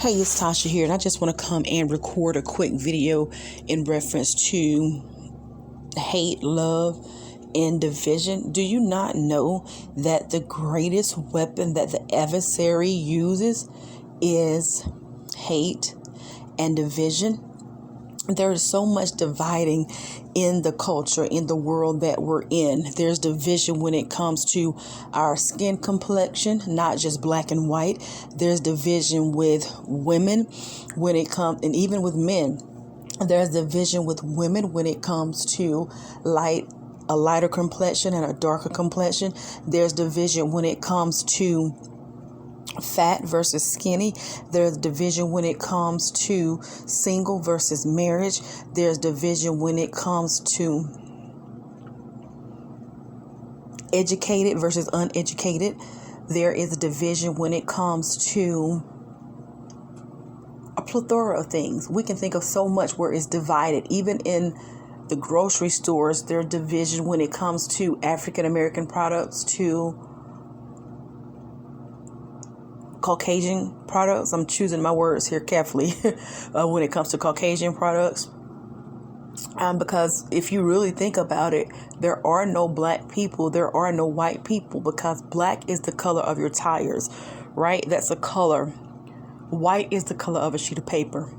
Hey, it's Tasha here, and I just want to come and record a quick video in reference to hate, love, and division. Do you not know that the greatest weapon that the adversary uses is hate and division? There is so much dividing in the culture, in the world that we're in. There's division when it comes to our skin complexion, not just black and white. There's division with women when it comes, and even with men. There's division with women when it comes to a lighter complexion and a darker complexion. There's division when it comes to fat versus skinny. There's division when it comes to single versus marriage. There's division when it comes to educated versus uneducated. There is a division when it comes to a plethora of things. We can think of so much where it's divided. Even in the grocery stores, there's division when it comes to African American products to Caucasian products. I'm choosing my words here carefully when it comes to Caucasian products. Because if you really think about it, there are no black people, there are no white people, because black is the color of your tires, right? That's a color. White is the color of a sheet of paper.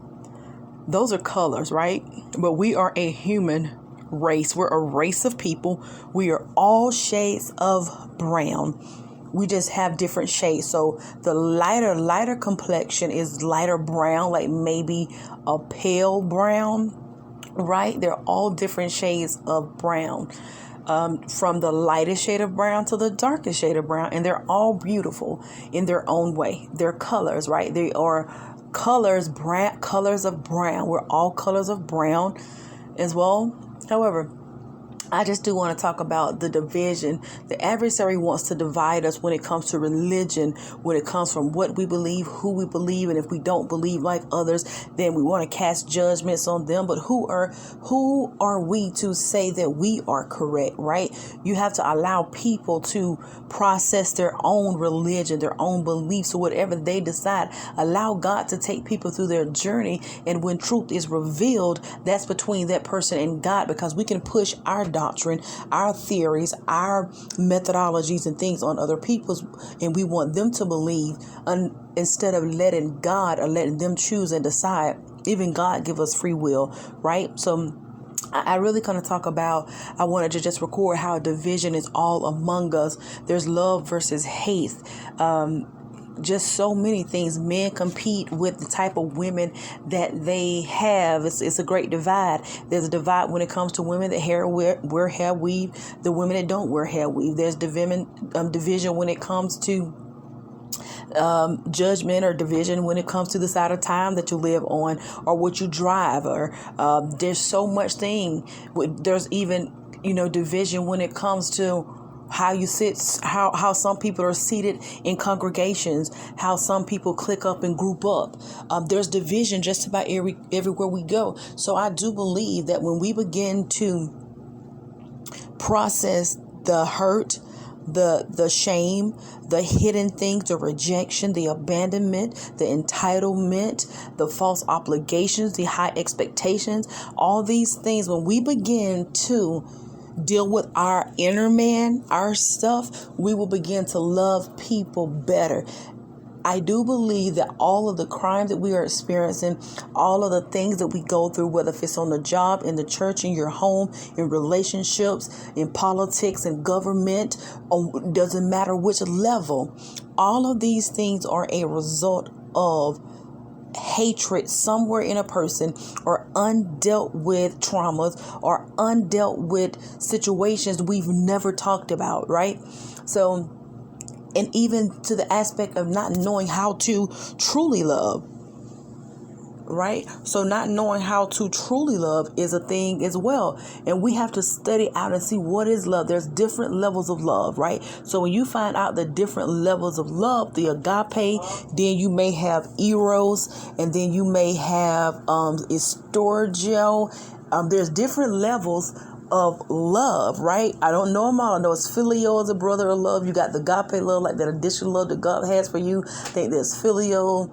Those are colors, right? But we are a human race. We're a race of people. We are all shades of brown. We just have different shades. So the lighter complexion is lighter brown, like maybe a pale brown, right? They're all different shades of brown, from the lightest shade of brown to the darkest shade of brown. And they're all beautiful in their own way. They're colors, right? They are colors of brown. We're all colors of brown as well. However, I just do want to talk about the division. The adversary wants to divide us when it comes to religion, when it comes from what we believe, who we believe, and if we don't believe like others, then we want to cast judgments on them. But who are we to say that we are correct, right? You have to allow people to process their own religion, their own beliefs, or whatever they decide. Allow God to take people through their journey, and when truth is revealed, that's between that person and God, because we can push our doctrine, our theories, our methodologies and things on other people's, and we want them to believe, instead of letting God or letting them choose and decide. Even God give us free will, right? So I really kind of talk about, I wanted to just record how division is all among us. There's love versus hate. Just so many things. Men compete with the type of women that they have. It's a great divide. There's a divide when it comes to women that wear hair weave, the women that don't wear hair weave. There's division when it comes to judgment, or division when it comes to the side of time that you live on, or what you drive, or there's so much thing. There's even division when it comes to how you sit, how some people are seated in congregations, how some people click up and group up. There's division just about everywhere we go. So I do believe that when we begin to process the hurt, the shame, the hidden things, the rejection, the abandonment, the entitlement, the false obligations, the high expectations, all these things, when we begin to deal with our inner man, our stuff, we will begin to love people better. I do believe that all of the crime that we are experiencing, all of the things that we go through, whether if it's on the job, in the church, in your home, in relationships, in politics, in government, doesn't matter which level, all of these things are a result of hatred somewhere in a person, or undealt with traumas, or undealt with situations we've never talked about, right? So, and even to the aspect of not knowing how to truly love, right? So not knowing how to truly love is a thing as well. And we have to study out and see what is love. There's different levels of love, right? So when you find out the different levels of love, the agape, then you may have eros, and then you may have storgio. There's different levels of love, right? I don't know them all. I know it's filial as a brother of love. You got the agape love, like that additional love that God has for you. I think there's filial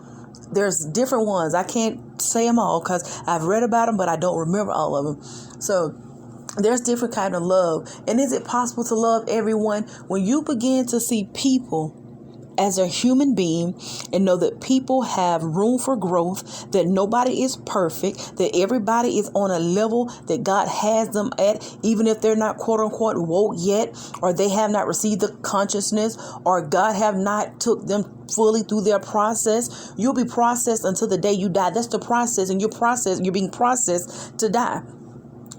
there's different ones. I can't say them all because I've read about them, but I don't remember all of them. So there's different kind of love. And is it possible to love everyone? When you begin to see people as a human being and know that people have room for growth, that nobody is perfect, that everybody is on a level that God has them at, even if they're not quote unquote woke yet, or they have not received the consciousness, or God have not took them fully through their process. You'll be processed until the day you die. That's the process, and you're being processed to die.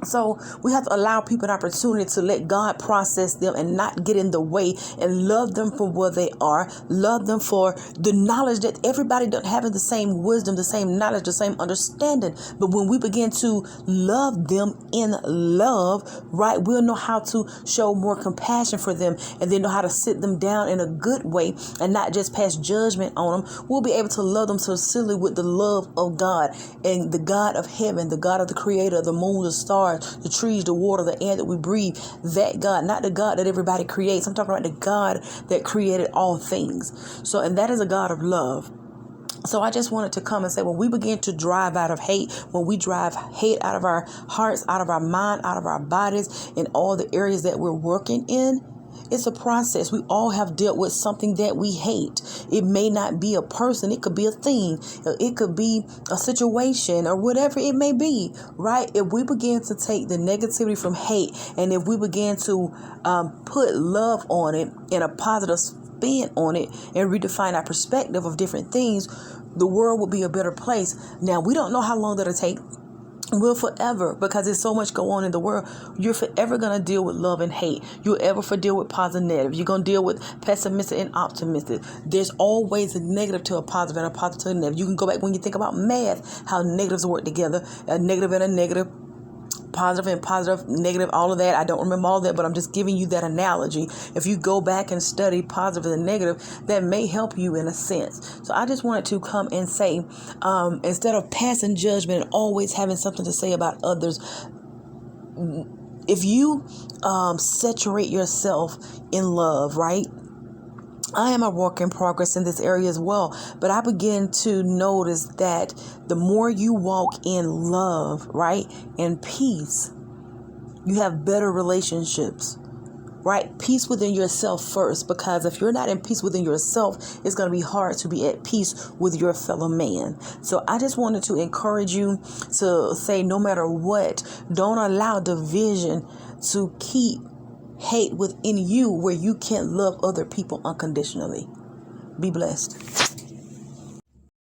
So we have to allow people an opportunity to let God process them and not get in the way, and love them for where they are. Love them for the knowledge that everybody doesn't have the same wisdom, the same knowledge, the same understanding. But when we begin to love them in love, right, we'll know how to show more compassion for them, and then know how to sit them down in a good way and not just pass judgment on them. We'll be able to love them sincerely with the love of God, and the God of heaven, the God of the creator, the moon, the stars, the trees, the water, the air that we breathe. That God, not the God that everybody creates. I'm talking about the God that created all things. So, and that is a God of love. So I just wanted to come and say, when we begin to drive out of hate, when we drive hate out of our hearts, out of our mind, out of our bodies, in all the areas that we're working in, it's a process. We all have dealt with something that we hate. It may not be a person. It could be a thing. It could be a situation, or whatever it may be, right? If we begin to take the negativity from hate, and if we begin to put love on it and a positive spin on it, and redefine our perspective of different things, the world will be a better place. Now, we don't know how long that'll take. Will forever, because there's so much go on in the world. You're forever going to deal with love and hate. You'll ever for deal with positive and negative. You're going to deal with pessimistic and optimistic. There's always a negative to a positive and a positive to a negative. You can go back when you think about math, how negatives work together, a negative and a negative, positive and positive, negative, all of that. I don't remember all that, but I'm just giving you that analogy. If you go back and study positive and negative, that may help you in a sense. So I just wanted to come and say, instead of passing judgment and always having something to say about others, if you saturate yourself in love, right? I am a work in progress in this area as well, but I begin to notice that the more you walk in love, right, and peace, you have better relationships, right? Peace within yourself first, because if you're not in peace within yourself, it's going to be hard to be at peace with your fellow man. So I just wanted to encourage you to say, no matter what, don't allow division to keep hate within you, where you can't love other people unconditionally. Be blessed.